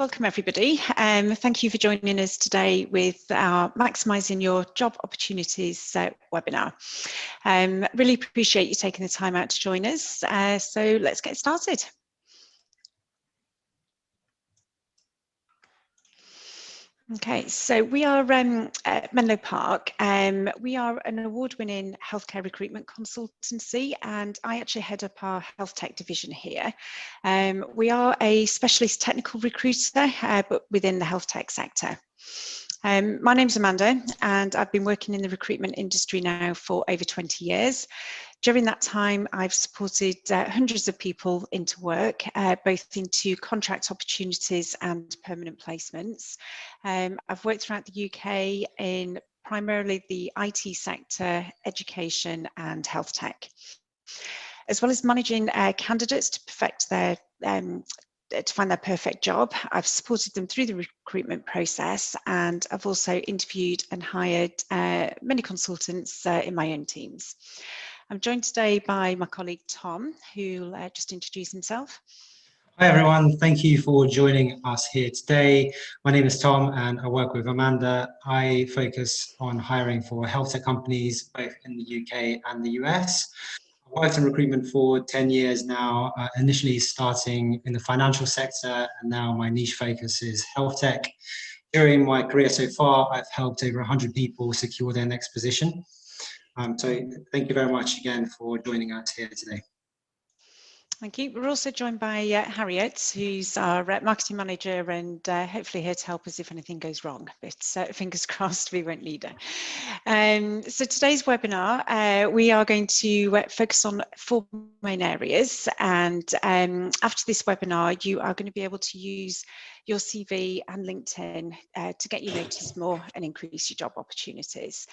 Welcome everybody. Thank you for joining us today with our Maximising Your Job Opportunities webinar. Really appreciate you taking the time out to join us. So let's get started. Okay, so we are at Menlo Park. We are an award-winning healthcare recruitment consultancy, and I actually head up our health tech division here. We are a specialist technical recruiter, but within the health tech sector. My name's Amanda, and I've been working in the recruitment industry now for over 20 years. During that time, I've supported hundreds of people into work, both into contract opportunities and permanent placements. I've worked throughout the UK in primarily the IT sector, education and health tech. As well as managing candidates to perfect their to find their perfect job, I've supported them through the recruitment process, and I've also interviewed and hired many consultants in my own teams. I'm joined today by my colleague Tom, who'll just introduce himself. Hi everyone, thank you for joining us here today. My name is Tom and I work with Amanda. I focus on hiring for health tech companies both in the UK and the US. I've worked in recruitment for 10 years now, initially starting in the financial sector, and now my niche focus is health tech. During my career so far, I've helped over 100 people secure their next position. So thank you very much again for joining us here today. Thank you. We're also joined by Harriet, who's our marketing manager, and hopefully here to help us if anything goes wrong, but fingers crossed we won't need her. So today's webinar, we are going to focus on 4 main areas, and after this webinar you are going to be able to use your CV and LinkedIn to get you noticed more and increase your job opportunities.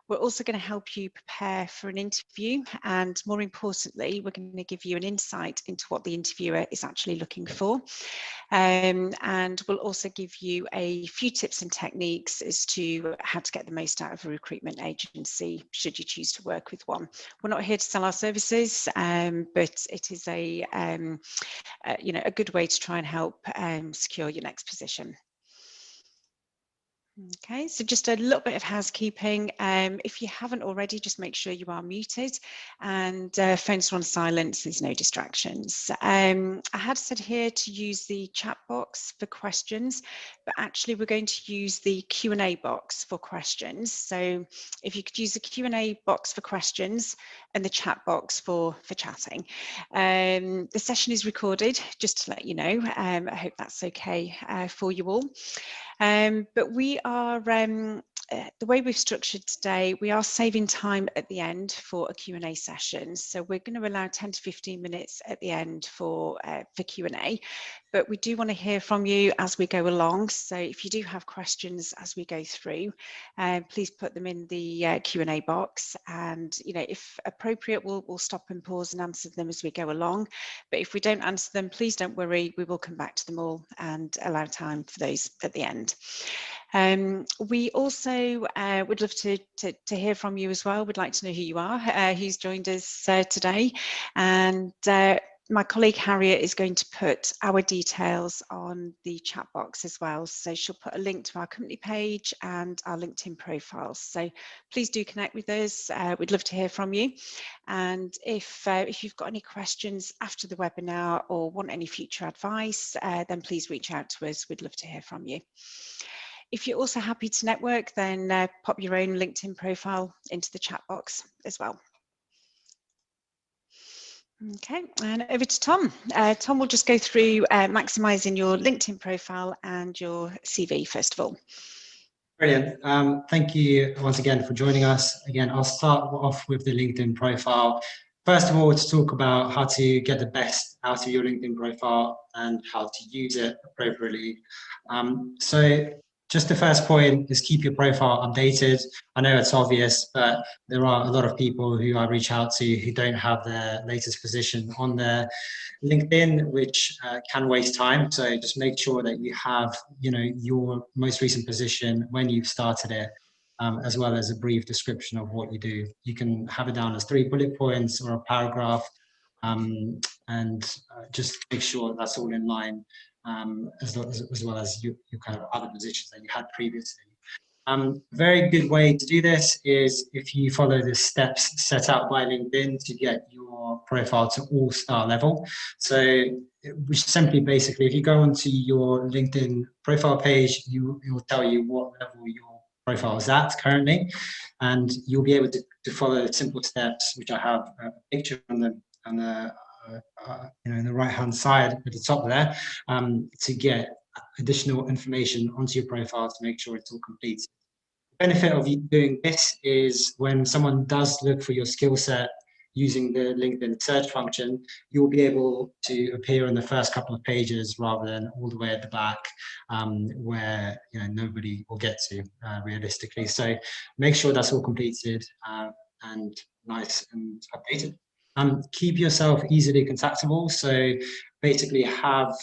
We're also going to help you prepare for an interview, and more importantly, we're going to give you an insight into what the interviewer is actually looking for. And we'll also give you a few tips and techniques as to how to get the most out of a recruitment agency, should you choose to work with one. We're not here to sell our services, but it is a good way to try and help secure your next position. Okay, so just a little bit of housekeeping. If you haven't already, just make sure you are muted and phones are on silent, so there's no distractions. I had said here to use the chat box for questions, but actually we're going to use the Q&A box for questions. So if you could use the Q&A box for questions and the chat box for chatting. The session is recorded, just to let you know. I hope that's okay for you all. But we are, the way we've structured today, we are saving time at the end for a Q&A session. So we're going to allow 10 to 15 minutes at the end for Q&A. But we do want to hear from you as we go along. So if you do have questions as we go through, please put them in the Q&A box. And, if appropriate, we'll stop and pause and answer them as we go along. But if we don't answer them, please don't worry. We will come back to them all and allow time for those at the end. We also would love to hear from you as well. We'd like to know who you are, who's joined us today. And my colleague Harriet is going to put our details on the chat box as well. So she'll put a link to our company page and our LinkedIn profiles. So please do connect with us. We'd love to hear from you. And if you've got any questions after the webinar or want any future advice, then please reach out to us. We'd love to hear from you. If you're also happy to network, then pop your own LinkedIn profile into the chat box as well. Okay, and over to Tom. Tom will just go through maximising your LinkedIn profile and your CV first of all. Brilliant. Thank you once again for joining us. Again, I'll start off with the LinkedIn profile. First of all, to talk about how to get the best out of your LinkedIn profile and how to use it appropriately. So just the first point is keep your profile updated. I know it's obvious, but there are a lot of people who I reach out to who don't have their latest position on their LinkedIn, which can waste time. So just make sure that you have, your most recent position when you've started it, as well as a brief description of what you do. You can have it down as 3 bullet points or a paragraph, and just make sure that's all in line as well as your kind of other positions that you had previously. Very good way to do this is if you follow the steps set out by LinkedIn to get your profile to all-star level. So, which simply basically, if you go onto your LinkedIn profile page, it will tell you what level your profile is at currently, and you'll be able to follow the simple steps, which I have a picture on the in the right-hand side at the top there, to get additional information onto your profile to make sure it's all complete. Benefit of doing this is when someone does look for your skill set using the LinkedIn search function, you'll be able to appear in the first couple of pages rather than all the way at the back, where nobody will get to realistically. So make sure that's all completed and nice and updated. Keep yourself easily contactable. So basically have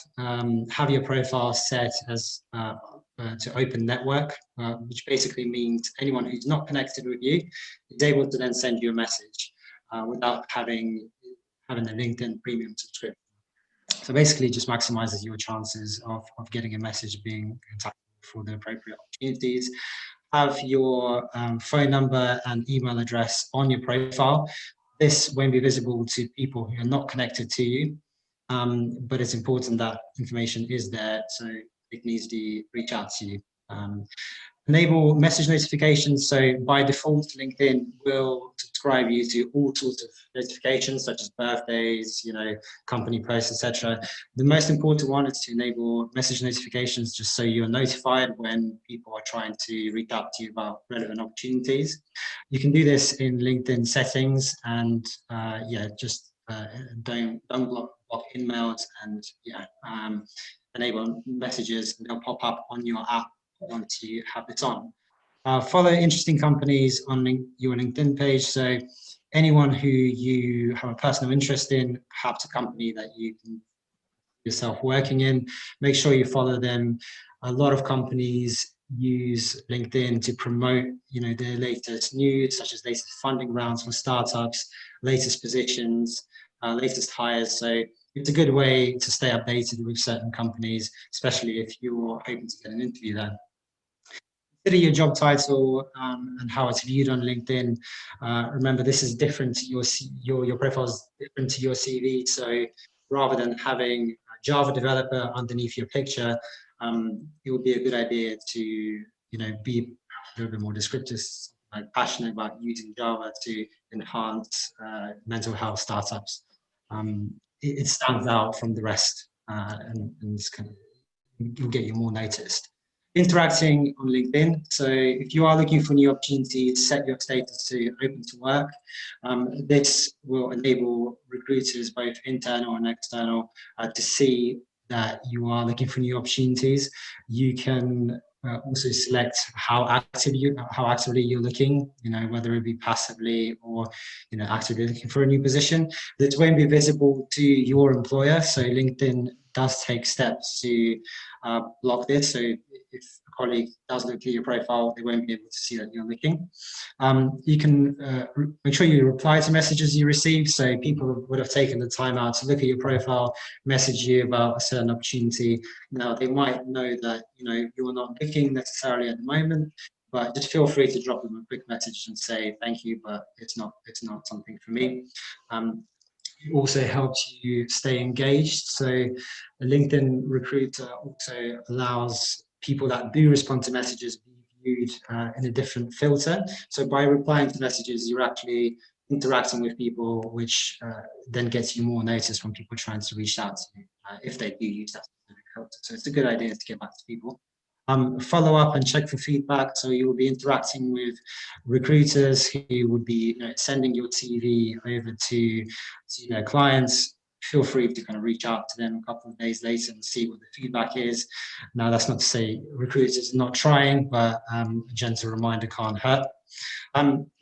your profile set as to open network, which basically means anyone who's not connected with you is able to then send you a message without having a LinkedIn premium subscription. So basically just maximizes your chances of getting a message being contacted for the appropriate opportunities. Have your phone number and email address on your profile. This won't be visible to people who are not connected to you, but it's important that information is there so they can easily reach out to you. Enable message notifications. So by default, LinkedIn will subscribe you to all sorts of notifications, such as birthdays, company posts, etc. The most important one is to enable message notifications, just so you're notified when people are trying to reach out to you about relevant opportunities. You can do this in LinkedIn settings, and just don't block emails, and enable messages, and they'll pop up on your app once you have it on. Follow interesting companies on your LinkedIn page. So anyone who you have a personal interest in, perhaps a company that you can yourself working in, make sure you follow them. A lot of companies use LinkedIn to promote, their latest news, such as latest funding rounds for startups, latest positions, latest hires. So it's a good way to stay updated with certain companies, especially if you're hoping to get an interview there. Consider your job title and how it's viewed on LinkedIn. Remember, this is different to your profile is different to your CV. So rather than having a Java developer underneath your picture, it would be a good idea to be a little bit more descriptive, like passionate about using Java to enhance mental health startups. It stands out from the rest, and it'll get you more noticed. Interacting on LinkedIn. So if you are looking for new opportunities, set your status to open to work. This will enable recruiters, both internal and external, to see that you are looking for new opportunities. You can also select how actively you're looking, whether it be passively or actively looking for a new position. This won't be visible to your employer. So LinkedIn does take steps to block this. So if a colleague does look at your profile, they won't be able to see that you're looking. You can make sure you reply to messages you receive. So people would have taken the time out to look at your profile, message you about a certain opportunity. Now they might know that you're not looking necessarily at the moment, but just feel free to drop them a quick message and say thank you, but it's not something for me. It also helps you stay engaged. So a LinkedIn recruiter also allows people that do respond to messages be viewed in a different filter. So by replying to messages, you're actually interacting with people, which then gets you more notice from people trying to reach out to you if they do use that specific filter. So it's a good idea to get back to people. Follow up and check for feedback. So you will be interacting with recruiters who would be sending your CV over to clients. Feel free to kind of reach out to them a couple of days later and see what the feedback is. Now, that's not to say recruiters are not trying, but a gentle reminder can't hurt.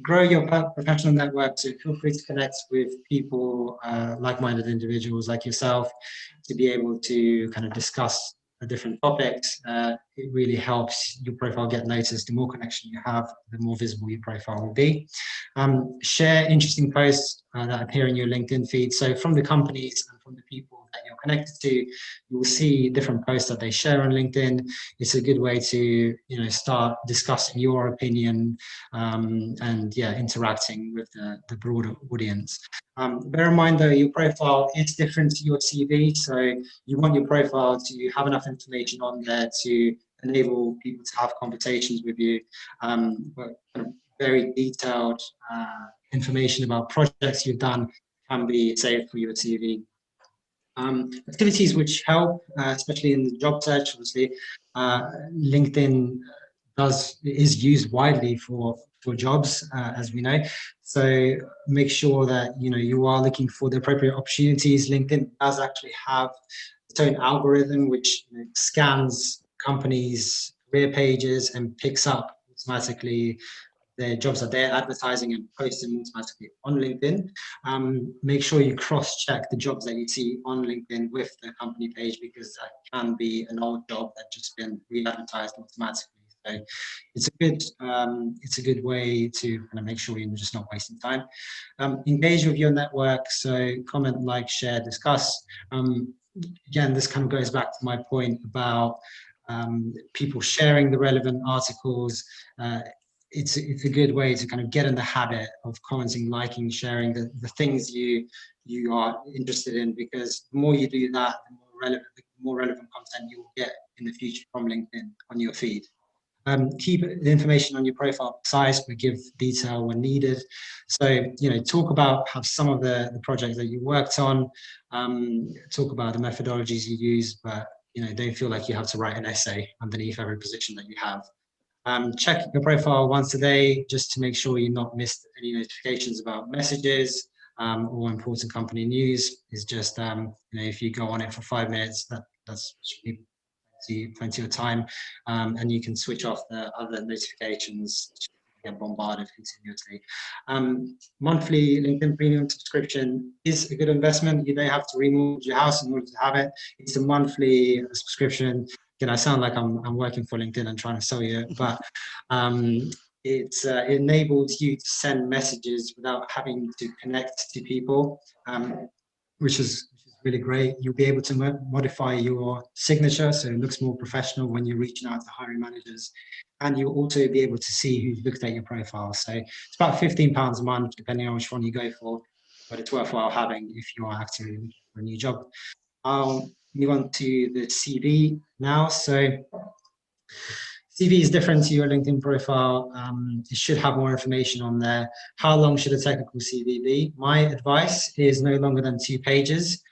Grow your professional network, so feel free to connect with people, like-minded individuals like yourself, to be able to kind of discuss different topics. It really helps your profile get noticed. The more connection you have, the more visible your profile will be. Share interesting posts that appear in your LinkedIn feed. So from the companies and from the people that you're connected to, you will see different posts that they share on LinkedIn. It's a good way to start discussing your opinion and interacting with the broader audience. Bear in mind though, your profile is different to your CV, so you want your profile to have enough information on there to enable people to have conversations with you, but kind of very detailed information about projects you've done can be saved for your CV. Activities which help, especially in the job search, obviously, LinkedIn is used widely for jobs, as we know. So make sure that you are looking for the appropriate opportunities. LinkedIn does actually have its own algorithm which scans companies' career pages and picks up automatically the jobs that they're advertising and posting automatically on LinkedIn. Make sure you cross-check the jobs that you see on LinkedIn with the company page, because that can be an old job that's just been re-advertised automatically. So it's a good way to kind of make sure you're just not wasting time. Engage with your network, so comment, like, share, discuss. Again, this kind of goes back to my point about people sharing the relevant articles. It's a good way to kind of get in the habit of commenting, liking, sharing the things you are interested in, because the more you do that, the more relevant content you will get in the future from LinkedIn on your feed. Keep the information on your profile precise, but give detail when needed. So, talk about some of the projects that you worked on, talk about the methodologies you use, but, don't feel like you have to write an essay underneath every position that you have. Check your profile once a day, just to make sure you've not missed any notifications about messages or important company news. Is just, if you go on it for 5 minutes, that's plenty of time, and you can switch off the other notifications to get bombarded continuously. Monthly LinkedIn Premium subscription is a good investment. You don't have to remortgage your house in order to have it. It's a monthly subscription. I sound like I'm working for LinkedIn and trying to sell you it, but it enables you to send messages without having to connect to people, which is really great. You'll be able to modify your signature so it looks more professional when you're reaching out to hiring managers, and you'll also be able to see who's looked at your profile. So it's about £15 a month, depending on which one you go for, but it's worthwhile having if you are actively looking for a new job. I'll move on to the CV now. So CV is different to your LinkedIn profile. It should have more information on there. How long should a technical CV be? My advice is no longer than 2 pages.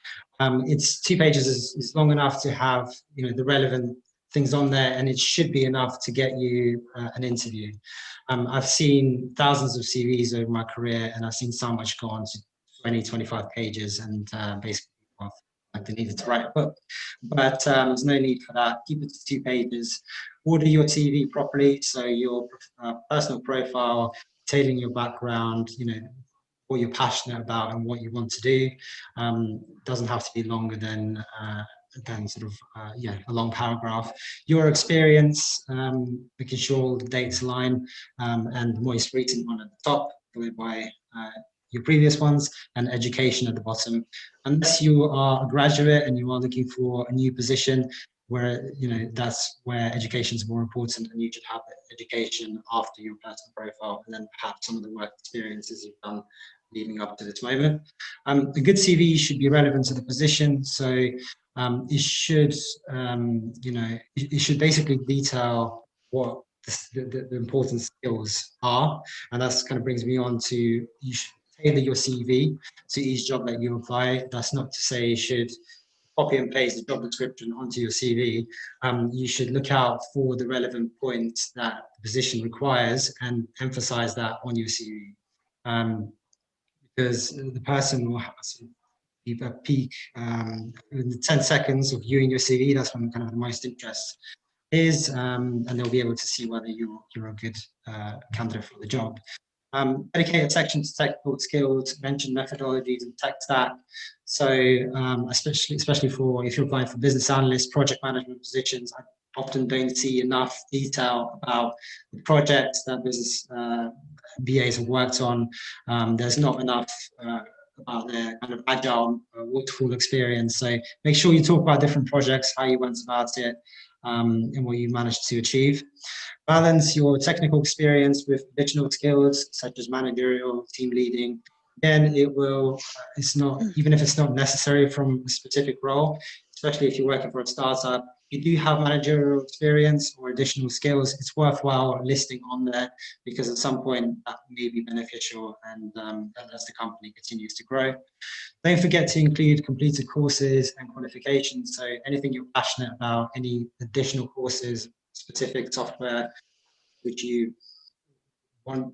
It's 2 pages is long enough to have the relevant things on there, and it should be enough to get you an interview. I've seen thousands of CVs over my career, and I've seen so much go on to 20, 25 pages, and basically like they needed to write a book. But there's no need for that. Keep it to 2 pages. Order your CV properly, so your personal profile, tailoring your background, what you're passionate about and what you want to do. Doesn't have to be longer than sort of a long paragraph. Your experience, making sure all the dates align, and the most recent one at the top, followed by your previous ones, and education at the bottom. Unless you are a graduate and you are looking for a new position, where that's where education is more important, and you should have the education after your personal profile, and then perhaps some of the work experiences you've done leading up to this moment. A good CV should be relevant to the position, so it should it should basically detail what the important skills are, and that's kind of brings me on to, you should tailor your CV to each job that you apply. That's not to say you should copy and paste the job description onto your CV. You should look out for the relevant points that the position requires and emphasize that on your CV. Because the person will have a peak in the 10 seconds of viewing your CV. That's when kind of the most interest is, and they'll be able to see whether you're a good candidate for the job. Dedicated section to technical skills, mention methodologies and tech stack. So especially for if you're applying for business analyst, project management positions, I often don't see enough detail about the projects that business BAs have worked on. There's not enough about their kind of agile waterfall experience. So make sure you talk about different projects, how you went about it, and what you managed to achieve. Balance your technical experience with additional skills such as managerial, team leading. Again, it's not, even if it's not necessary from a specific role, especially if you're working for a startup, if you do have managerial experience or additional skills, it's worthwhile listing on there, because at some point that may be beneficial, and as the company continues to grow. Don't forget to include completed courses and qualifications. So anything you're passionate about, any additional courses, specific software which you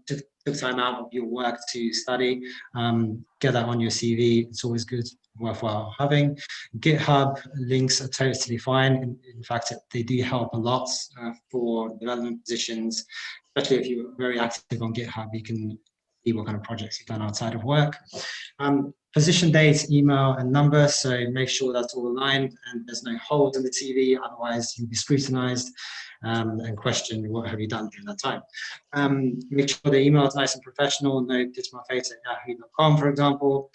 took time out of your work to study, get that on your CV. It's always good, worthwhile having. GitHub links are totally fine. In fact, they do help a lot for development positions, especially if you're very active on GitHub. You can see what kind of projects you've done outside of work. Position date, email, and number. So make sure that's all aligned and there's no holes in the CV. Otherwise, you'll be scrutinized and questioned, what have you done during that time? Make sure the email is nice and professional. No ditchmyface@yahoo.com, for example.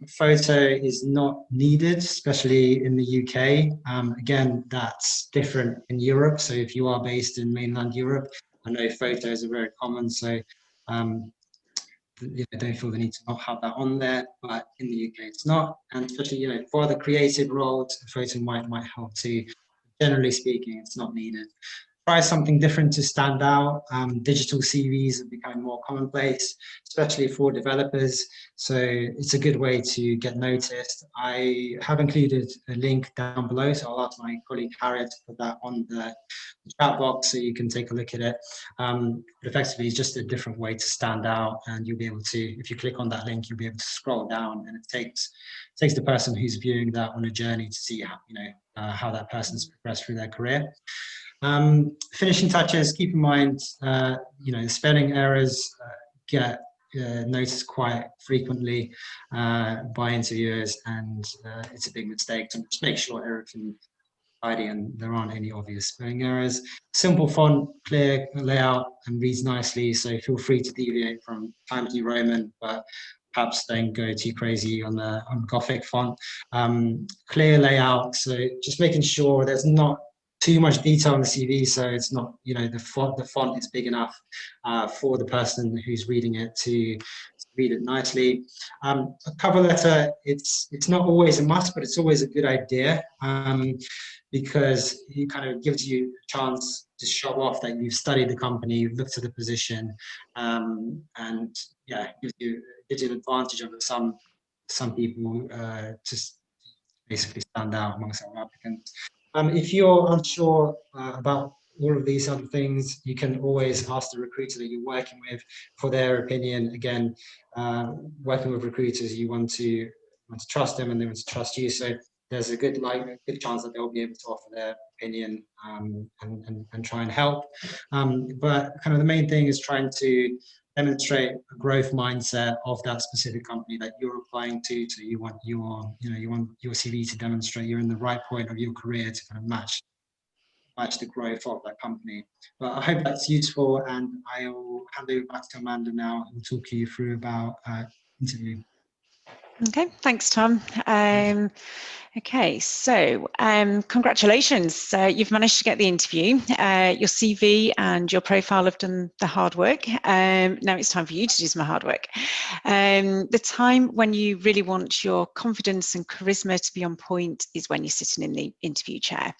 Photo is not needed, especially in the UK. Again, that's different in Europe. So if you are based in mainland Europe, I know photos are very common. So I don't feel the need to not have that on there, but in the UK it's not. And especially, for the creative roles, photo might help too. Generally speaking, it's not needed. Try something different to stand out. Digital CVs have become more commonplace, especially for developers. So it's a good way to get noticed. I have included a link down below, so I'll ask my colleague Harriet to put that on the chat box so you can take a look at it. But effectively, it's just a different way to stand out, and you'll be able to, if you click on that link, you'll be able to scroll down, and it takes the person who's viewing that on a journey to see how that person's progressed through their career. Finishing touches, keep in mind, the spelling errors get noticed quite frequently by interviewers, and it's a big mistake. So just make sure everything is tidy and there aren't any obvious spelling errors. Simple font, clear layout, and reads nicely. So feel free to deviate from Times New Roman, but perhaps don't go too crazy on Gothic font. Clear layout, so just making sure there's not too much detail on the CV, so it's not, the font is big enough for the person who's reading it to read it nicely. A cover letter, it's not always a must, but it's always a good idea, because it kind of gives you a chance to show off that you've studied the company, you've looked at the position, and gives you an advantage over some people to basically stand out amongst our applicants. If you're unsure about all of these other things, you can always ask the recruiter that you're working with for their opinion. Again, working with recruiters, you want to trust them and they want to trust you. So there's a good chance that they'll be able to offer their opinion and try and help. But kind of the main thing is trying to demonstrate a growth mindset of that specific company that you're applying to. So you want your CV to demonstrate you're in the right point of your career to kind of match the growth of that company. But I hope that's useful, and I'll hand over back to Amanda now and talk you through about interview. Okay, thanks, Tom. Okay, so congratulations. You've managed to get the interview. Your CV and your profile have done the hard work. Now it's time for you to do some hard work. The time when you really want your confidence and charisma to be on point is when you're sitting in the interview chair.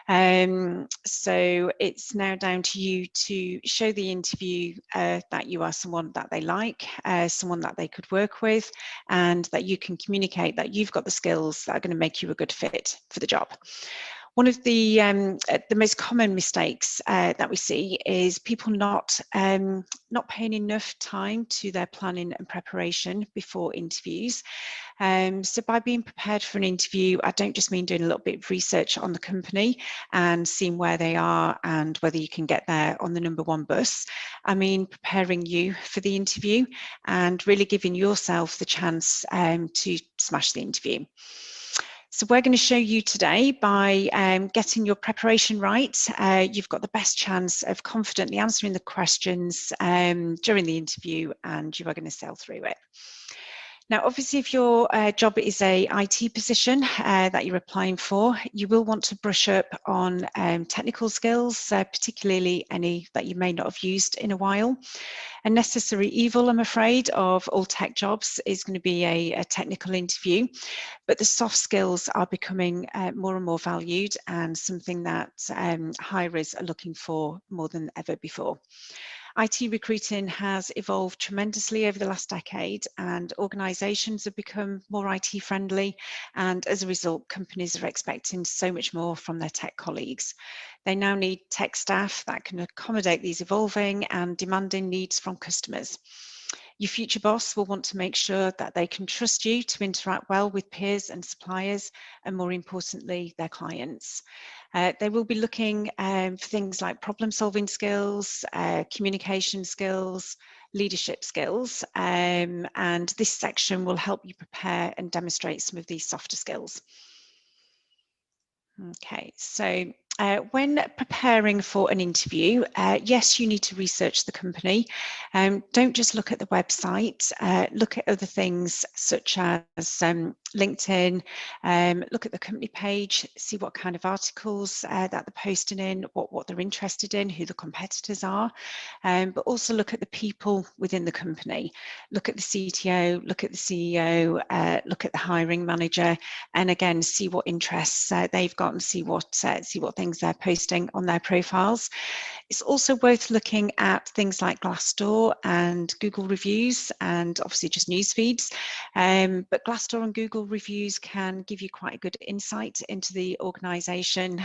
So it's now down to you to show the interview that you are someone that they like, someone that they could work with, and that you can communicate that you've got the skills that are going to make you a good fit for the job. One of the most common mistakes that we see is people not paying enough time to their planning and preparation before interviews. So by being prepared for an interview, I don't just mean doing a little bit of research on the company and seeing where they are and whether you can get there on the #1 bus. I mean preparing you for the interview and really giving yourself the chance to smash the interview. So we're going to show you today by getting your preparation right. You've got the best chance of confidently answering the questions during the interview, and you are going to sail through it. Now, obviously, if your job is a IT position that you're applying for, you will want to brush up on technical skills, particularly any that you may not have used in a while. A necessary evil, I'm afraid, of all tech jobs is going to be a technical interview, but the soft skills are becoming more and more valued and something that hirers are looking for more than ever before. IT recruiting has evolved tremendously over the last decade, and organisations have become more IT friendly, and as a result, companies are expecting so much more from their tech colleagues. They now need tech staff that can accommodate these evolving and demanding needs from customers. Your future boss will want to make sure that they can trust you to interact well with peers and suppliers, and more importantly, their clients. They will be looking for things like problem-solving skills, communication skills, leadership skills, and this section will help you prepare and demonstrate some of these softer skills. Okay, so when preparing for an interview, yes, you need to research the company. Don't just look at the website, look at other things such as LinkedIn, look at the company page, see what kind of articles that they're posting in, what they're interested in, who the competitors are, but also look at the people within the company. Look at the CTO, look at the CEO, look at the hiring manager, and again, see what interests they've got and see what things they're posting on their profiles. It's also worth looking at things like Glassdoor and Google reviews, and obviously just news feeds. But Glassdoor and Google reviews can give you quite a good insight into the organisation,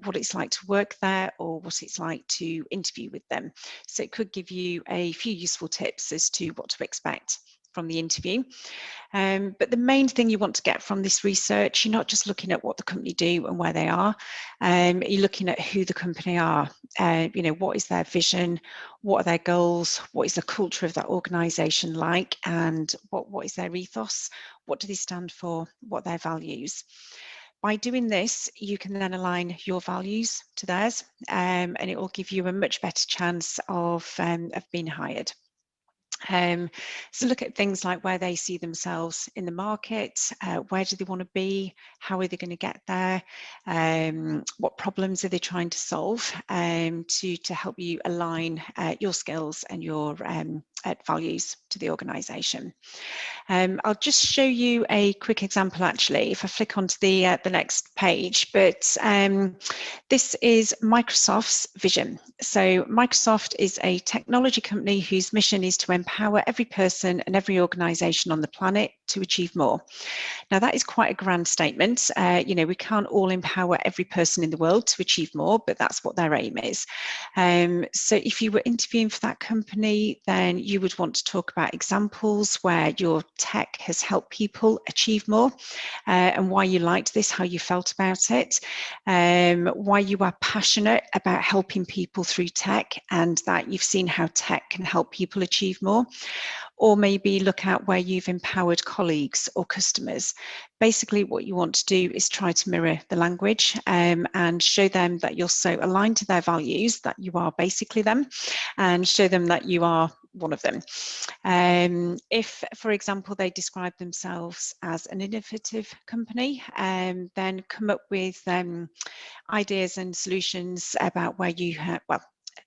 what it's like to work there, or what it's like to interview with them. So it could give you a few useful tips as to what to expect from the interview. But the main thing you want to get from this research, you're not just looking at what the company do and where they are, you're looking at who the company are. What is their vision, what are their goals, what is the culture of that organisation like, and what is their ethos, what do they stand for, what are their values. By doing this, you can then align your values to theirs, and it will give you a much better chance of being hired. So look at things like where they see themselves in the market, where do they want to be, how are they going to get there, what problems are they trying to solve, to help you align your skills and your values to the organisation. I'll just show you a quick example actually, if I flick onto the next page, but this is Microsoft's vision. So Microsoft is a technology company whose mission is to empower every person and every organisation on the planet to achieve more. Now that is quite a grand statement. We can't all empower every person in the world to achieve more, but that's what their aim is. So if you were interviewing for that company, then you would want to talk about examples where your tech has helped people achieve more, and why you liked this, how you felt about it, why you are passionate about helping people through tech, and that you've seen how tech can help people achieve more. Or maybe look at where you've empowered colleagues or customers. Basically, what you want to do is try to mirror the language and show them that you're so aligned to their values that you are basically them, and show them that you are one of them. If, for example, they describe themselves as an innovative company, then come up with ideas and solutions about where you have,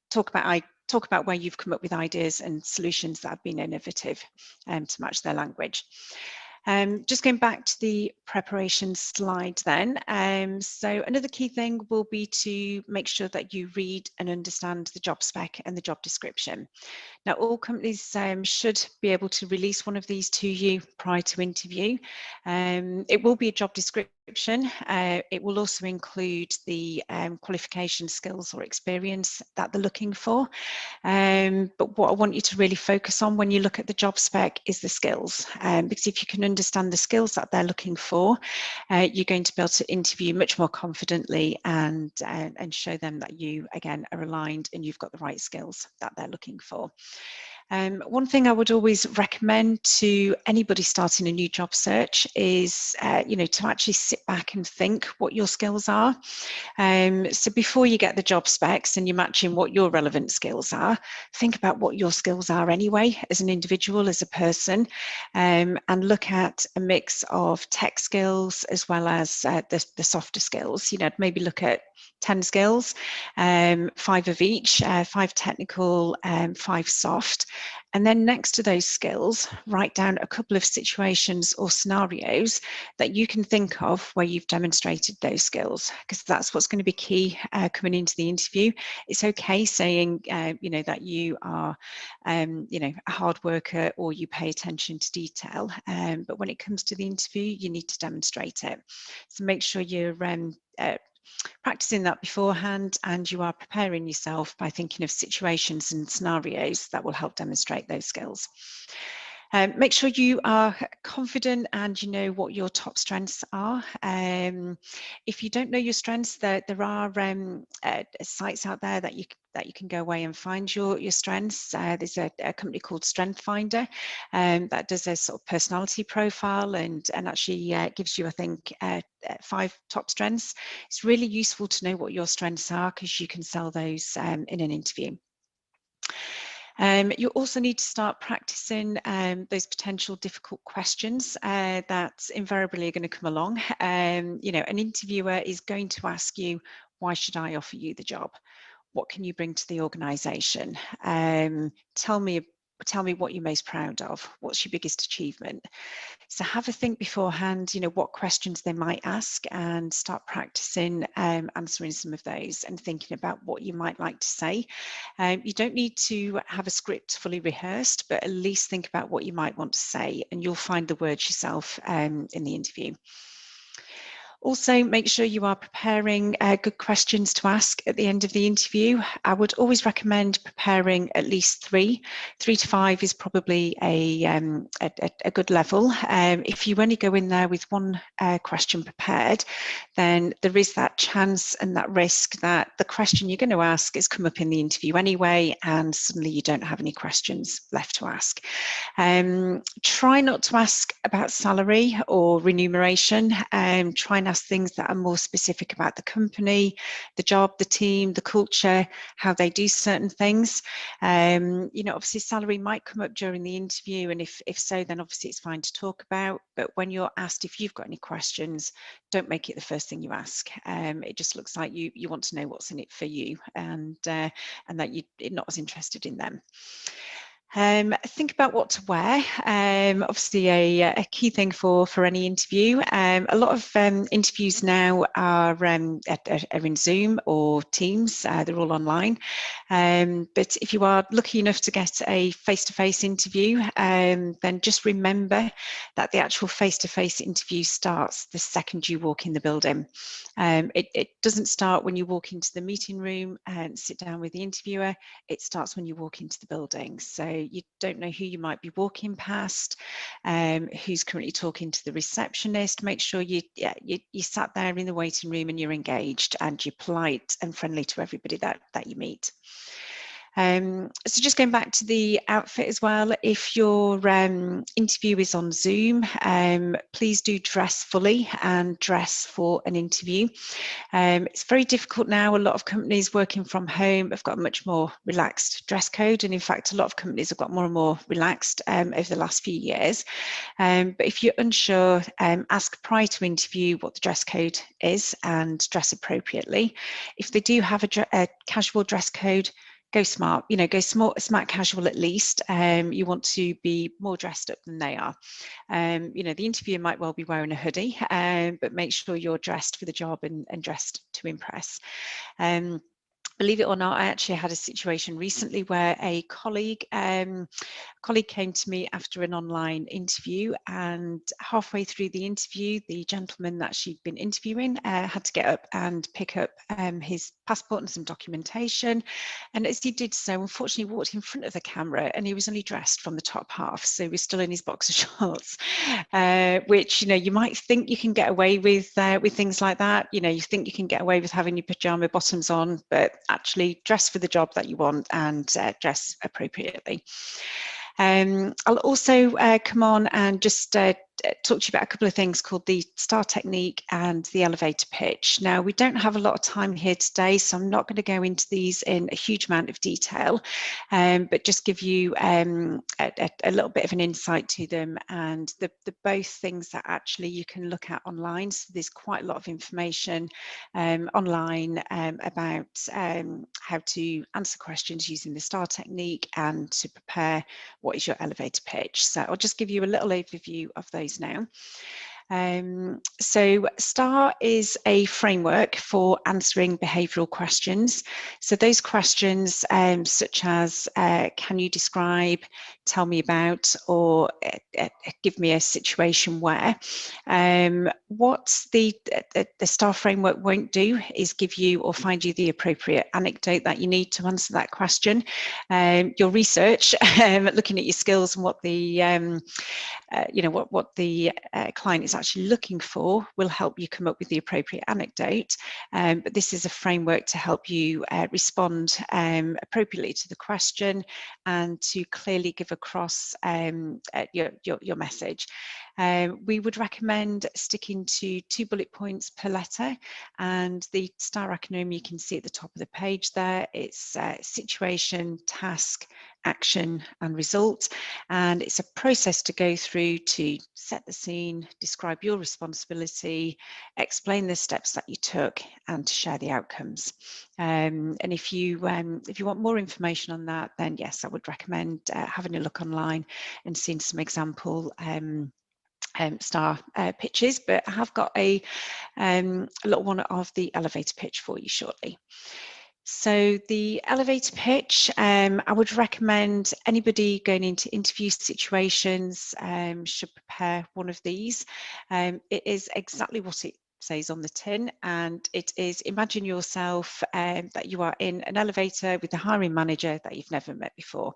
talk about where you've come up with ideas and solutions that have been innovative to match their language. Just going back to the preparation slide then. So another key thing will be to make sure that you read and understand the job spec and the job description. Now, all companies should be able to release one of these to you prior to interview. It will be a job description. It will also include the qualification, skills or experience that they're looking for. But what I want you to really focus on when you look at the job spec is the skills, because if you can understand the skills that they're looking for, you're going to be able to interview much more confidently and show them that you, again, are aligned and you've got the right skills that they're looking for. One thing I would always recommend to anybody starting a new job search is, to actually sit back and think what your skills are. So before you get the job specs and you're matching what your relevant skills are, think about what your skills are anyway, as an individual, as a person, and look at a mix of tech skills as well as the softer skills. Maybe look at 10 skills, 5 of each, 5 technical, 5 soft. And then next to those skills, write down a couple of situations or scenarios that you can think of where you've demonstrated those skills, because that's what's going to be key coming into the interview. It's okay saying, that you are, a hard worker or you pay attention to detail. But when it comes to the interview, you need to demonstrate it. So make sure you're practicing that beforehand, and you are preparing yourself by thinking of situations and scenarios that will help demonstrate those skills. Make sure you are confident and you know what your top strengths are. If you don't know your strengths, there are sites out there that you can go away and find your strengths. There's a company called Strength Finder that does a sort of personality profile and actually gives you, I think, 5 top strengths. It's really useful to know what your strengths are, because you can sell those in an interview. You also need to start practicing those potential difficult questions that invariably are going to come along. An interviewer is going to ask you, why should I offer you the job? What can you bring to the organisation? Tell me what you're most proud of. What's your biggest achievement? So have a think beforehand, what questions they might ask, and start practicing answering some of those and thinking about what you might like to say. You don't need to have a script fully rehearsed, but at least think about what you might want to say, and you'll find the words yourself in the interview. Also, make sure you are preparing good questions to ask at the end of the interview. I would always recommend preparing at least 3. 3 to 5 is probably a good level. If you only go in there with 1 question prepared, then there is that chance and that risk that the question you're going to ask is come up in the interview anyway, and suddenly you don't have any questions left to ask. Try not to ask about salary or remuneration. Try and ask things that are more specific about the company, the job, the team, the culture, how they do certain things. Obviously salary might come up during the interview, and if so, then obviously it's fine to talk about. But when you're asked if you've got any questions, don't make it the first thing you ask. It just looks like you want to know what's in it for you, and that you're not as interested in them. Think about what to wear. Obviously a key thing for any interview. A lot of interviews now are in Zoom or Teams. They're all online. But if you are lucky enough to get a face-to-face interview, then just remember that the actual face-to-face interview starts the second you walk in the building. It doesn't start when you walk into the meeting room and sit down with the interviewer. It starts when you walk into the building. So you don't know who you might be walking past, who's currently talking to the receptionist. Make sure you sat there in the waiting room and you're engaged and you're polite and friendly to everybody that you meet. So just going back to the outfit as well, if your interview is on Zoom, please do dress fully and dress for an interview. It's very difficult now. A lot of companies working from home have got a much more relaxed dress code, and in fact a lot of companies have got more and more relaxed over the last few years. But if you're unsure, ask prior to interview what the dress code is and dress appropriately. If they do have a casual dress code, go smart, go smart casual at least. You want to be more dressed up than they are. The interviewer might well be wearing a hoodie, but make sure you're dressed for the job and dressed to impress. Believe it or not, I actually had a situation recently where a colleague came to me after an online interview, and halfway through the interview, the gentleman that she'd been interviewing had to get up and pick up his passport and some documentation. And as he did so, unfortunately, he walked in front of the camera, and he was only dressed from the top half, so he was still in his boxer shorts, which you might think you can get away with things like that. You think you can get away with having your pajama bottoms on, but actually dress for the job that you want and dress appropriately. I'll also come on and just talk to you about a couple of things called the STAR technique and the elevator pitch. Now, we don't have a lot of time here today, so I'm not going to go into these in a huge amount of detail, but just give you a little bit of an insight to them, and the both things that actually you can look at online. So there's quite a lot of information online about how to answer questions using the STAR technique and to prepare what is your elevator pitch. So I'll just give you a little overview of those now. So STAR is a framework for answering behavioural questions. So those questions such as can you describe, tell me about, or give me a situation where. What the STAR framework won't do is give you or find you the appropriate anecdote that you need to answer that question. Your research, looking at your skills and what the what the client is actually looking for, will help you come up with the appropriate anecdote. But this is a framework to help you respond appropriately to the question and to clearly give across your message. We would recommend sticking to 2 bullet points per letter, and the STAR acronym you can see at the top of the page there. It's situation, task, action and result, and it's a process to go through to set the scene, describe your responsibility, explain the steps that you took, and to share the outcomes. And if you want more information on that, then yes, I would recommend having a look online and seeing some example STAR pitches, but I have got a little one of the elevator pitch for you shortly. So the elevator pitch, I would recommend anybody going into interview situations should prepare one of these. It is exactly what it says on the tin, and it is: imagine yourself that you are in an elevator with a hiring manager that you've never met before,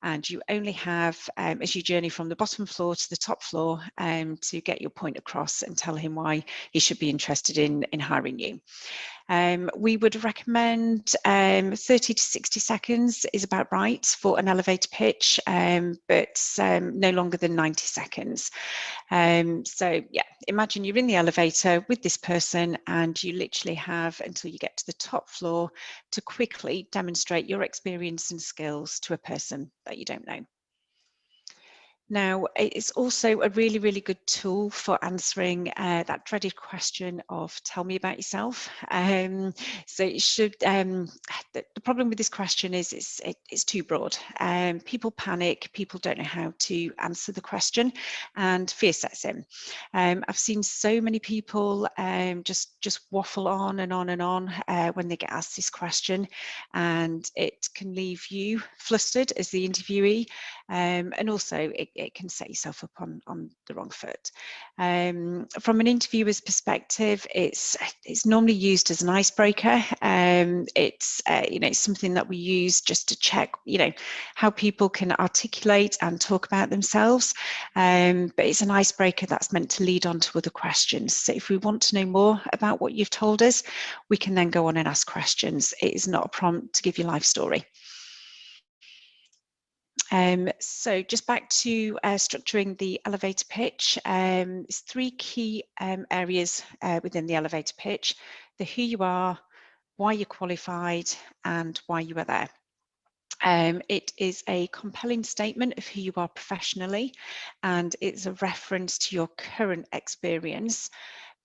and you only have, as you journey from the bottom floor to the top floor, to get your point across and tell him why he should be interested in hiring you. We would recommend 30 to 60 seconds is about right for an elevator pitch, but no longer than 90 seconds. So yeah, imagine you're in the elevator with this person and you literally have until you get to the top floor to quickly demonstrate your experience and skills to a person that you don't know. Now, it's also a really, really good tool for answering that dreaded question of tell me about yourself. So it should, the problem with this question is it's too broad. People panic, people don't know how to answer the question, and fear sets in. I've seen so many people just waffle on and on and on when they get asked this question, and it can leave you flustered as the interviewee, and also it can set yourself up on the wrong foot. From an interviewer's perspective, it's normally used as an icebreaker. It's something that we use just to check how people can articulate and talk about themselves, but it's an icebreaker that's meant to lead on to other questions. So if we want to know more about what you've told us, we can then go on and ask questions. It is not a prompt to give your life story. So just back to structuring the elevator pitch, there's 3 key areas within the elevator pitch: the who you are, why you're qualified, and why you are there. It is a compelling statement of who you are professionally, and it's a reference to your current experience,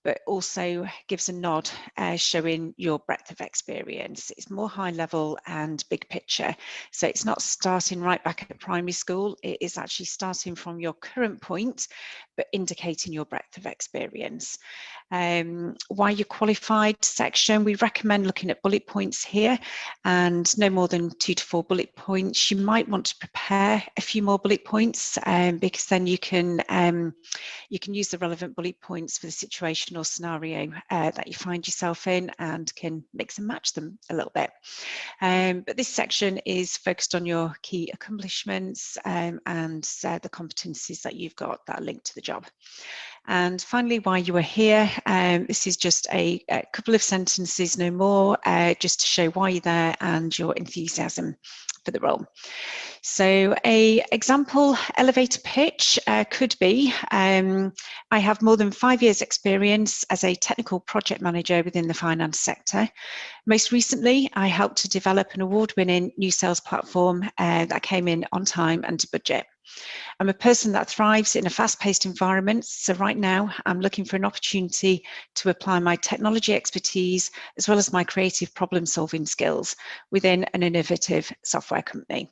but also gives a nod showing your breadth of experience. It's more high level and big picture. So it's not starting right back at primary school. It is actually starting from your current point, but indicating your breadth of experience. Why you're qualified section, we recommend looking at bullet points here, and no more than 2 to 4 bullet points. You might want to prepare a few more bullet points because then you can use the relevant bullet points for the situation situation or scenario that you find yourself in, and can mix and match them a little bit. But this section is focused on your key accomplishments and the competencies that you've got that are linked to the job. And finally, why you are here. This is just a couple of sentences, no more, just to show why you're there and your enthusiasm for the role. So a example elevator pitch could be, I have more than 5 years experience as a technical project manager within the finance sector. Most recently, I helped to develop an award-winning new sales platform that came in on time and to budget. I'm a person that thrives in a fast-paced environment, so right now I'm looking for an opportunity to apply my technology expertise as well as my creative problem-solving skills within an innovative software company.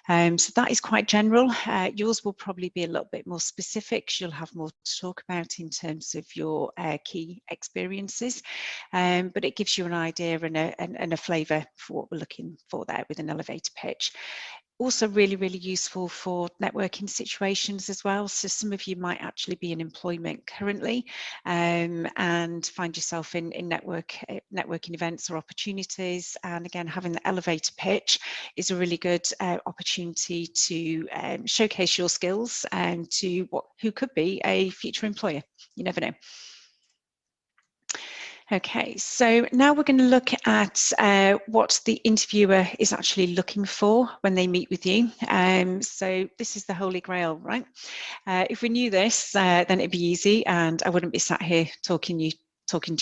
So that is quite general. Yours will probably be a little bit more specific. You'll have more to talk about in terms of your key experiences, but it gives you an idea and a flavour for what we're looking for there with an elevator pitch. Also really, really useful for networking situations as well. So some of you might actually be in employment currently and find yourself in networking events or opportunities. And again, having the elevator pitch is a really good opportunity to showcase your skills and to who could be a future employer. You never know. Okay, so now we're going to look at what the interviewer is actually looking for when they meet with you. So this is the Holy Grail, right? If we knew this, then it'd be easy and I wouldn't be sat here talking to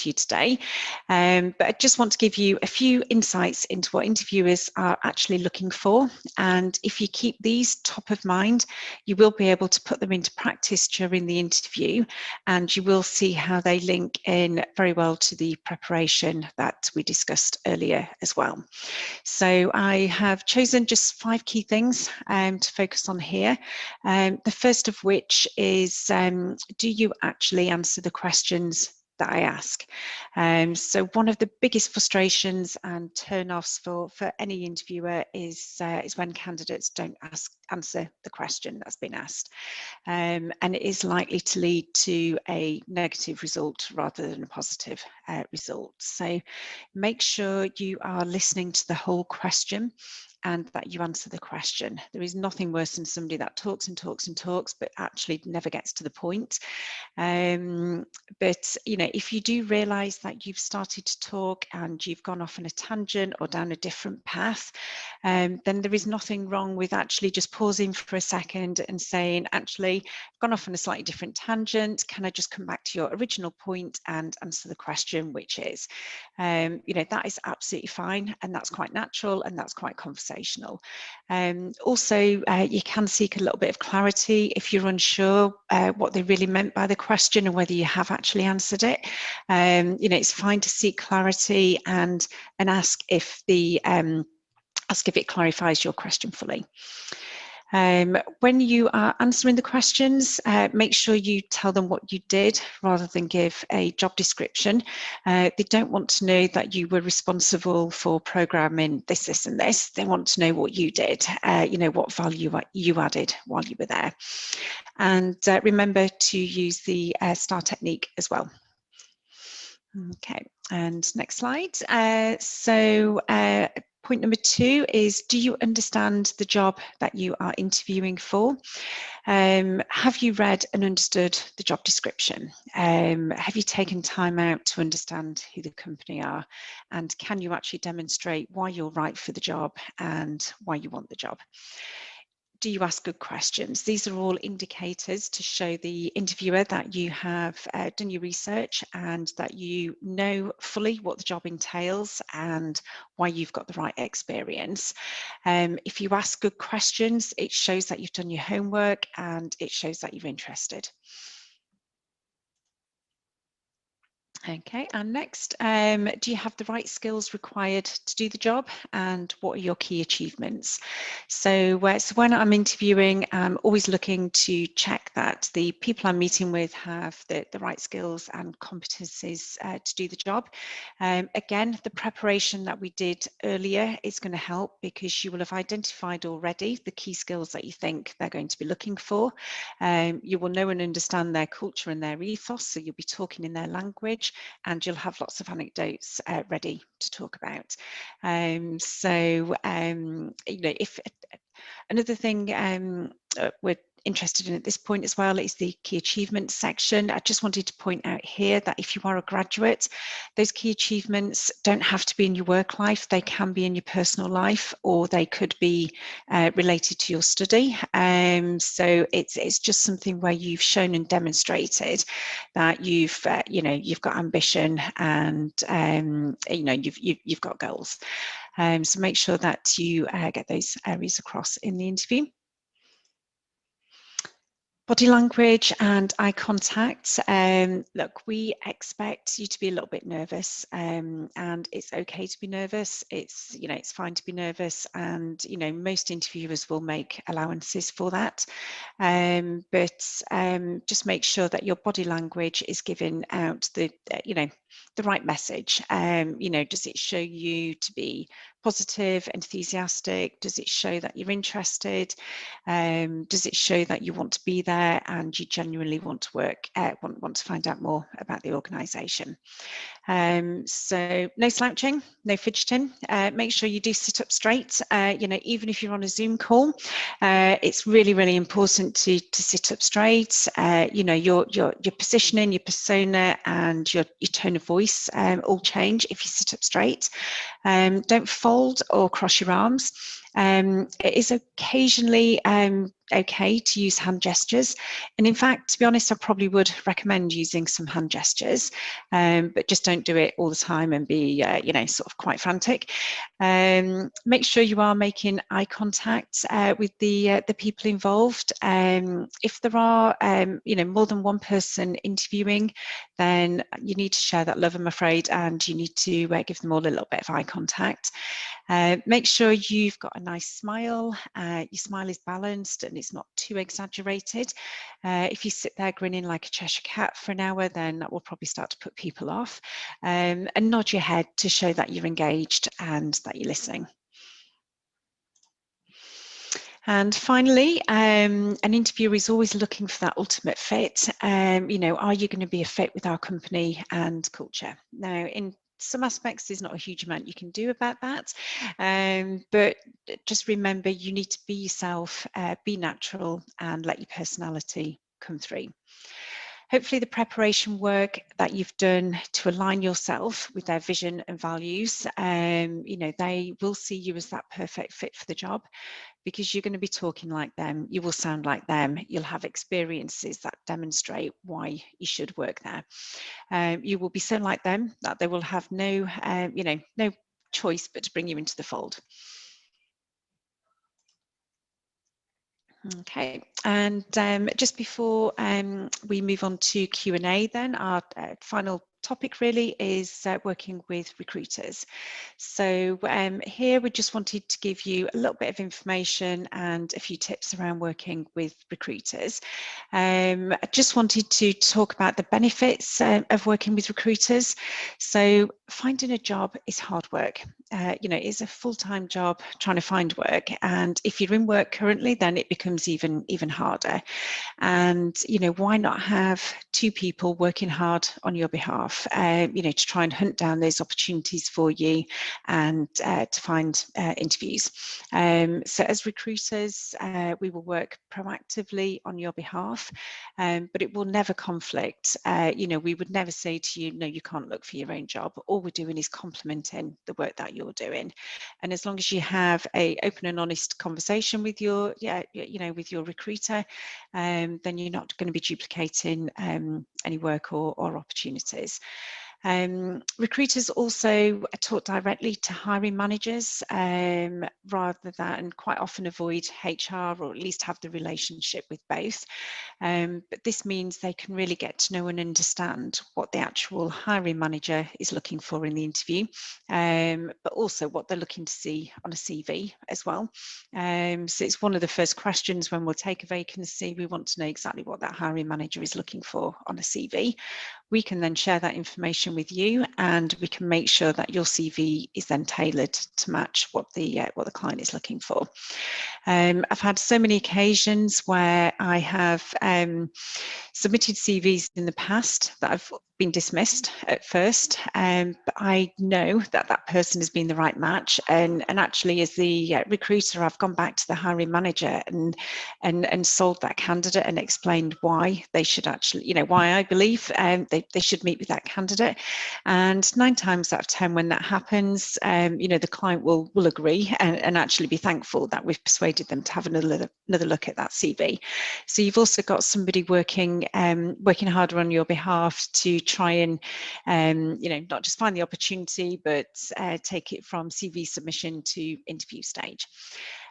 you today. But I just want to give you a few insights into what interviewers are actually looking for. And if you keep these top of mind, you will be able to put them into practice during the interview, and you will see how they link in very well to the preparation that we discussed earlier as well. So I have chosen just 5 key things to focus on here. The first of which is, do you actually answer the questions that I ask? So one of the biggest frustrations and turn-offs for any interviewer is when candidates don't answer the question that's been asked. And it is likely to lead to a negative result rather than a positive result. So make sure you are listening to the whole question and that you answer the question. There is nothing worse than somebody that talks and talks and talks, but actually never gets to the point. But you know, if you do realise that you've started to talk and you've gone off on a tangent or down a different path, then there is nothing wrong with actually just pausing for a second and saying, actually, I've gone off on a slightly different tangent. Can I just come back to your original point and answer the question, which is, you know, that is absolutely fine, and that's quite natural and that's quite conversational. Also, you can seek a little bit of clarity if you're unsure what they really meant by the question and whether you have actually answered it. You know, it's fine to seek clarity and ask if it clarifies your question fully. When you are answering the questions, make sure you tell them what you did rather than give a job description. They don't want to know that you were responsible for programming this, this and this. They want to know what you did, you know, what value you added while you were there. And remember to use the STAR technique as well. Okay, and next slide. Point number 2 is, do you understand the job that you are interviewing for? Have you read and understood the job description? Have you taken time out to understand who the company are? And can you actually demonstrate why you're right for the job and why you want the job? Do you ask good questions? These are all indicators to show the interviewer that you have done your research and that you know fully what the job entails and why you've got the right experience. If you ask good questions, it shows that you've done your homework and it shows that you're interested. Okay, and next, do you have the right skills required to do the job, and what are your key achievements? So when I'm interviewing, I'm always looking to check that the people I'm meeting with have the right skills and competencies to do the job. Again, the preparation that we did earlier is going to help, because you will have identified already the key skills that you think they're going to be looking for. You will know and understand their culture and their ethos, so you'll be talking in their language, and you'll have lots of anecdotes ready to talk about. If another thing we're interested in at this point as well is the key achievements section. I just wanted to point out here that if you are a graduate, those key achievements don't have to be in your work life. They can be in your personal life, or they could be related to your study. So it's just something where you've shown and demonstrated that you've got ambition, and you've got goals. So make sure that you get those areas across in the interview. Body language and eye contact. Look, we expect you to be a little bit nervous, and it's okay to be nervous. It's fine to be nervous, and most interviewers will make allowances for that. But just make sure that your body language is giving out the right message. Does it show you to be positive, enthusiastic? Does it show that you're interested? Does it show that you want to be there and you genuinely want to work, want to find out more about the organisation? So no slouching, no fidgeting. Make sure you do sit up straight. Even if you're on a Zoom call, it's really, really important to sit up straight. Your positioning, your persona, and your tone of voice all change if you sit up straight. Don't fold or cross your arms. It is occasionally okay to use hand gestures, and in fact, to be honest, I probably would recommend using some hand gestures, but just don't do it all the time and be sort of quite frantic. Make sure you are making eye contact with the people involved. If there are more than one person interviewing, then you need to share that love, I'm afraid, and you need to give them all a little bit of eye contact. Make sure you've got a nice smile. Your smile is balanced and it's not too exaggerated. If you sit there grinning like a Cheshire cat for an hour, then that will probably start to put people off. And nod your head to show that you're engaged and that you're listening. And finally, an interviewer is always looking for that ultimate fit. Are you going to be a fit with our company and culture? Now, in some aspects, there's not a huge amount you can do about that, but just remember, you need to be yourself, be natural, and let your personality come through. Hopefully the preparation work that you've done to align yourself with their vision and values, they will see you as that perfect fit for the job, because you're going to be talking like them, you will sound like them, you'll have experiences that demonstrate why you should work there. You will be so like them that they will have no choice but to bring you into the fold. Okay, and just before we move on to Q&A, then our final topic really is working with recruiters. So here we just wanted to give you a little bit of information and a few tips around working with recruiters. I just wanted to talk about the benefits of working with recruiters. So finding a job is hard work. It's a full-time job trying to find work, and if you're in work currently, then it becomes even harder. And why not have two people working hard on your behalf, to try and hunt down those opportunities for you and to find interviews. So as recruiters, we will work proactively on your behalf, but it will never conflict. We would never say to you, no, you can't look for your own job. All we're doing is complementing the work that you're doing. And as long as you have an open and honest conversation with your recruiter, then you're not going to be duplicating any work or opportunities. Recruiters also talk directly to hiring managers rather than quite often avoid HR, or at least have the relationship with both. But this means they can really get to know and understand what the actual hiring manager is looking for in the interview, but also what they're looking to see on a CV as well. So it's one of the first questions when we'll take a vacancy. We want to know exactly what that hiring manager is looking for on a CV. We can then share that information with you, and we can make sure that your CV is then tailored to match what the client is looking for. I've had so many occasions where I have submitted CVs in the past that have been dismissed at first, but I know that that person has been the right match, and actually as the recruiter, I've gone back to the hiring manager and sold that candidate and explained why they should actually, you know, why I believe they should meet with that candidate. And 9 times out of 10 when that happens, you know, the client will agree and actually be thankful that we've persuaded them to have another look at that CV. So you've also got somebody working harder on your behalf to try and you know, not just find the opportunity, but take it from CV submission to interview stage.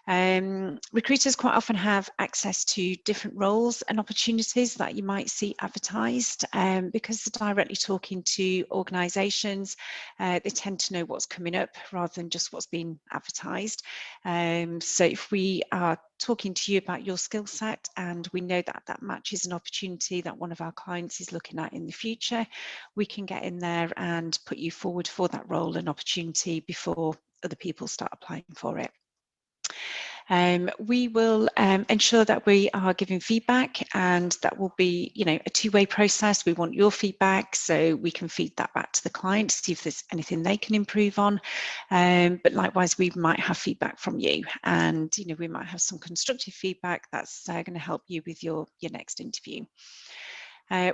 Recruiters quite often have access to different roles and opportunities that you might see advertised, because they're directly talking to organisations. They tend to know what's coming up rather than just what's been advertised. So if we are talking to you about your skill set and we know that that matches an opportunity that one of our clients is looking at in the future, we can get in there and put you forward for that role and opportunity before other people start applying for it. We will ensure that we are giving feedback, and that will be, you know, a two-way process. We want your feedback so we can feed that back to the client to see if there's anything they can improve on. But likewise, we might have feedback from you, and you know, we might have some constructive feedback that's going to help you with your next interview.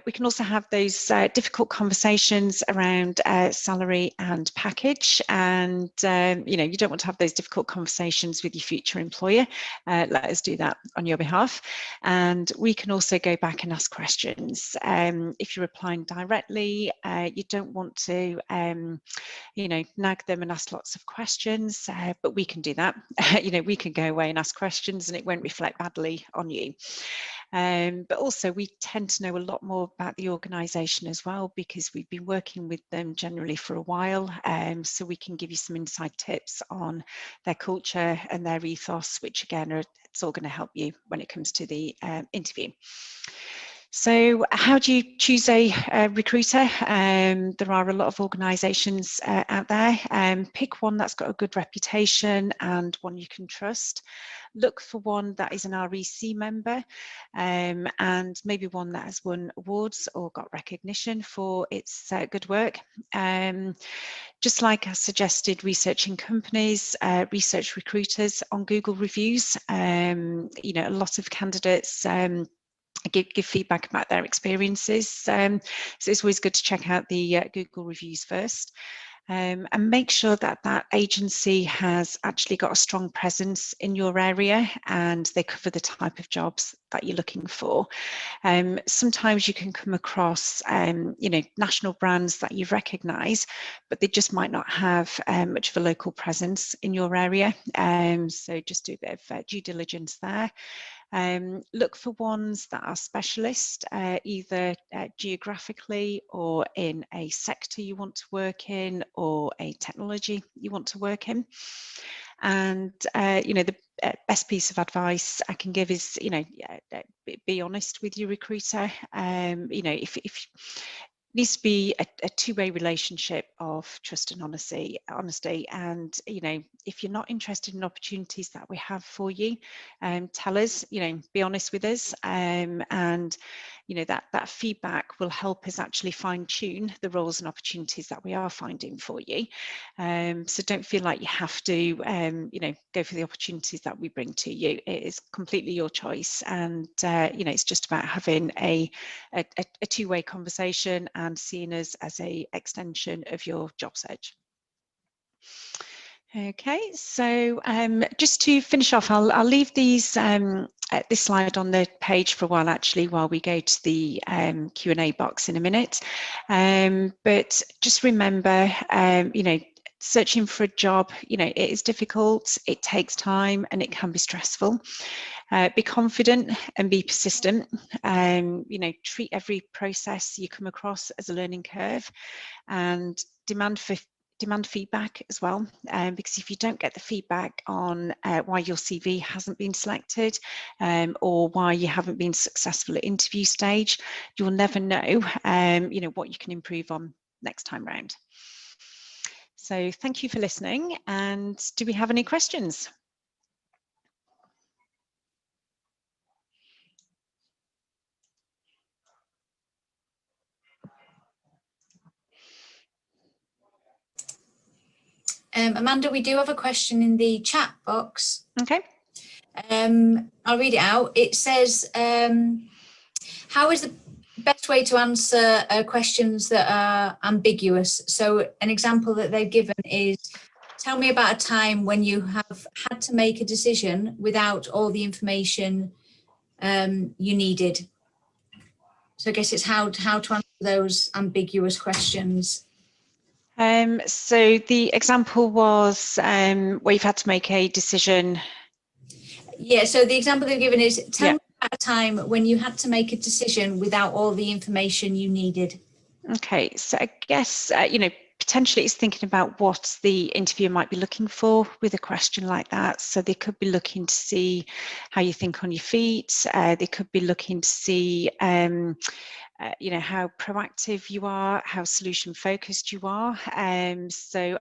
We can also have those difficult conversations around salary and package, and you know, you don't want to have those difficult conversations with your future employer. Let us do that on your behalf, and we can also go back and ask questions. If you're applying directly, you don't want to you know, nag them and ask lots of questions, but we can do that. You know, we can go away and ask questions and it won't reflect badly on you. But also we tend to know a lot more about the organisation as well, because we've been working with them generally for a while, so we can give you some inside tips on their culture and their ethos, which again, it's all going to help you when it comes to the interview. So how do you choose a recruiter? There are a lot of organisations out there. Pick one that's got a good reputation and one you can trust. Look for one that is an REC member, and maybe one that has won awards or got recognition for its good work. Just like I suggested, researching companies, research recruiters on Google reviews. You know, a lot of candidates give feedback about their experiences. So it's always good to check out the Google reviews first. And make sure that that agency has actually got a strong presence in your area and they cover the type of jobs that you're looking for. Sometimes you can come across you know, national brands that you recognise, but they just might not have much of a local presence in your area. So just do a bit of due diligence there. Look for ones that are specialist, either geographically or in a sector you want to work in or a technology you want to work in. And you know, the best piece of advice I can give is, you know, be honest with your recruiter. You know, if needs to be a two-way relationship of trust and honesty. And you know, if you're not interested in opportunities that we have for you, tell us, you know, be honest with us, and you know, that feedback will help us actually fine-tune the roles and opportunities that we are finding for you. So don't feel like you have to you know, go for the opportunities that we bring to you. It is completely your choice, and you know, it's just about having a two-way conversation and seeing us as a extension of your job search. Okay, so just to finish off, I'll leave these this slide on the page for a while, actually, while we go to the Q&A box in a minute. But just remember, you know, searching for a job, you know, it is difficult, it takes time, and it can be stressful. Be confident and be persistent. You know, treat every process you come across as a learning curve, and demand feedback as well, because if you don't get the feedback on why your CV hasn't been selected, or why you haven't been successful at interview stage, you'll never know, you know, what you can improve on next time round. So thank you for listening, and do we have any questions? Amanda, we do have a question in the chat box. Okay. I'll read it out. It says, how is the best way to answer questions that are ambiguous? So an example that they've given is, tell me about a time when you have had to make a decision without all the information you needed. So I guess it's how to answer those ambiguous questions. So the example was where you've had to make a decision. Yeah, so the example they've given is, tell me about a time when you had to make a decision without all the information you needed. Okay, so I guess, you know, potentially it's thinking about what the interviewer might be looking for with a question like that. So they could be looking to see how you think on your feet. They could be looking to see, you know, how proactive you are, how solution focused you are. So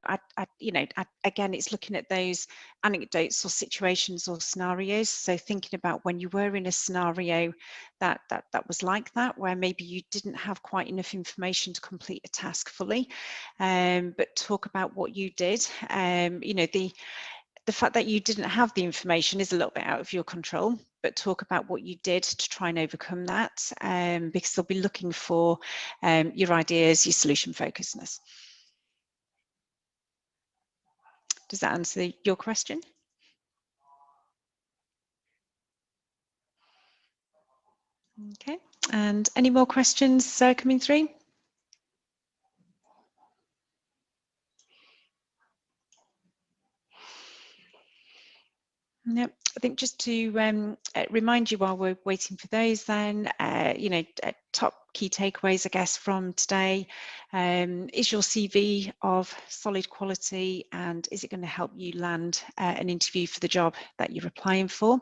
you know, again, it's looking at those anecdotes or situations or scenarios. So thinking about when you were in a scenario that was like that, where maybe you didn't have quite enough information to complete a task fully, but talk about what you did. You know, the fact that you didn't have the information is a little bit out of your control, but talk about what you did to try and overcome that, because they'll be looking for your ideas, your solution focusedness. Does that answer your question? Okay, and any more questions coming through? Yep, I think just to remind you while we're waiting for those, then, you know, top key takeaways, I guess, from today. Is your CV of solid quality, and is it going to help you land an interview for the job that you're applying for?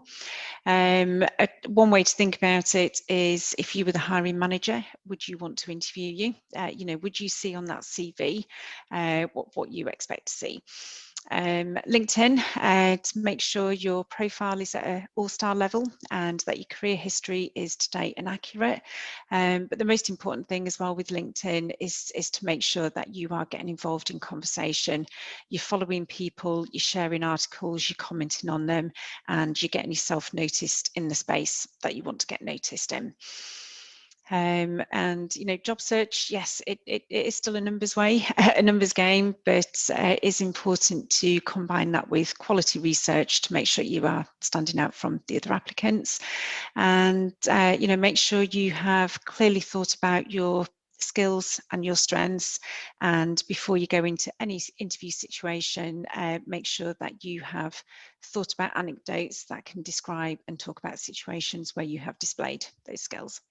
One way to think about it is, if you were the hiring manager, would you want to interview you? You know, would you see on that CV what you expect to see? LinkedIn, to make sure your profile is at an all-star level and that your career history is to date and accurate. But the most important thing as well with LinkedIn is to make sure that you are getting involved in conversation. You're following people, you're sharing articles, you're commenting on them, and you're getting yourself noticed in the space that you want to get noticed in. And, you know, job search, yes, it is still a numbers game, but it's important to combine that with quality research to make sure you are standing out from the other applicants. And, you know, make sure you have clearly thought about your skills and your strengths, and before you go into any interview situation, make sure that you have thought about anecdotes that can describe and talk about situations where you have displayed those skills.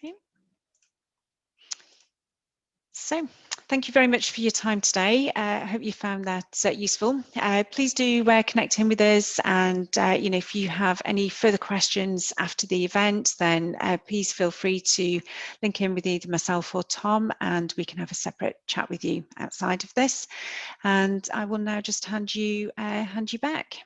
Okay. So, thank you very much for your time today. I hope you found that useful. Please do connect in with us, and you know, if you have any further questions after the event, then please feel free to link in with either myself or Tom, and we can have a separate chat with you outside of this. And I will now just hand you back.